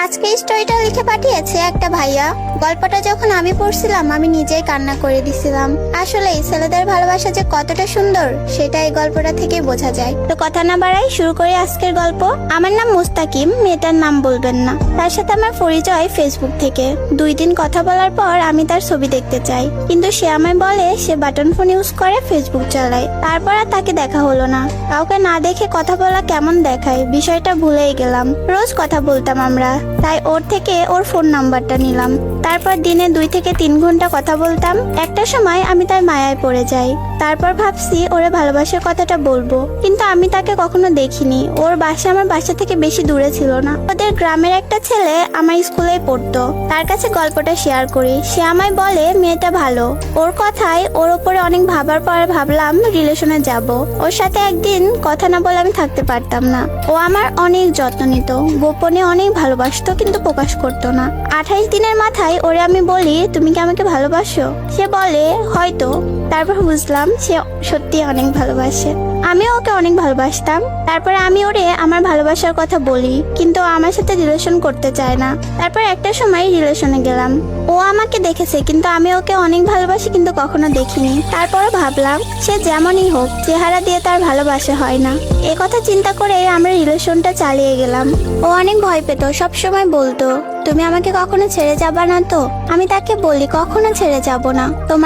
আজকে স্টোরিটা লিখে পাঠিয়েছে একটা ভাইয়া। গল্পটা যখন আমি পড়ছিলাম আমি নিজেই কান্না করে দিছিলাম। আসলে ছেলেদের ভালোবাসা যে কতটা সুন্দর সেটা এই গল্পটা থেকে বোঝা যায়। তো কথা না বাড়াই শুরু করি আজকের গল্প। আমার নাম মুস্তাকিম, মেয়েটার নাম বলবেন না। তার সাথে আমার পরিচয় ফেসবুক থেকে। 2 দিন কথা বলার পর আমি তার ছবি দেখতে চাই, কিন্তু সে আমায় বলে সে বাটন ফোন ইউজ করে, ফেসবুক চালায়। তারপর আর তাকে দেখা হলো না। কাউকে না দেখে কথা বলা কেমন দেখায় বিষয়টা ভুলেই গেলাম। রোজ কথা বলতাম আমরা, তাই ওর থেকে ওর ফোন নাম্বারটা নিলাম। তারপর দিনে 2 থেকে 3 ঘন্টা কথা বলতাম। একটা সময় আমি তার মায়ায় পড়ে যাই। তারপর ভাবছি ওরে ভালোবাসার কথাটা বলবো, কিন্তু আমি তাকে কখনো দেখিনি। ওর বাসা আমার বাসা থেকে বেশি দূরে ছিল না। ওদের গ্রামের একটা ছেলে আমার স্কুলেই পড়তো। তার কাছে গল্পটা শেয়ার করি। সে আমায় বলে মেয়েটা ভালো। ওর কথায় ওর উপরে অনেক ভাবার পর ভাবলাম রিলেশনে যাব। ওর সাথে একদিন কথা না বলে আমি থাকতে পারতাম না। ও আমার অনেক যত্ন নিত, গোপনে অনেক ভালোবাসতো, কিন্তু প্রকাশ করতো না। 28 দিনের মাথায় ওরে আমি বলি তুমি কি আমাকে ভালোবাসো? সে বলে হয়তো। তারপর বুঝলাম সে সত্যি অনেক ভালোবাসে। আমিও ওকে অনেক ভালোবাসতাম। তারপরে আমি ওরে আমার ভালোবাসার কথা বলি, কিন্তু ও আমার সাথে রিলেশন করতে চায় না। তারপর একটা সময় রিলেশনে গেলাম। ও আমাকে দেখেছে, কিন্তু আমি ওকে অনেক ভালোবাসি, কিন্তু কখনো দেখিনি। তারপরে ভাবলাম সে যেমনই হোক চেহারা দিয়ে তার ভালোবাসা হয় না। এ কথা চিন্তা করে আমরা রিলেশনটা চালিয়ে গেলাম। ও অনেক ভয় পেত, সবসময় বলতো তুমি আমাকে কখনো ছেড়ে যাবা না তো? আমি তাকে বলি কখনো ছেড়ে যাব না, তোমার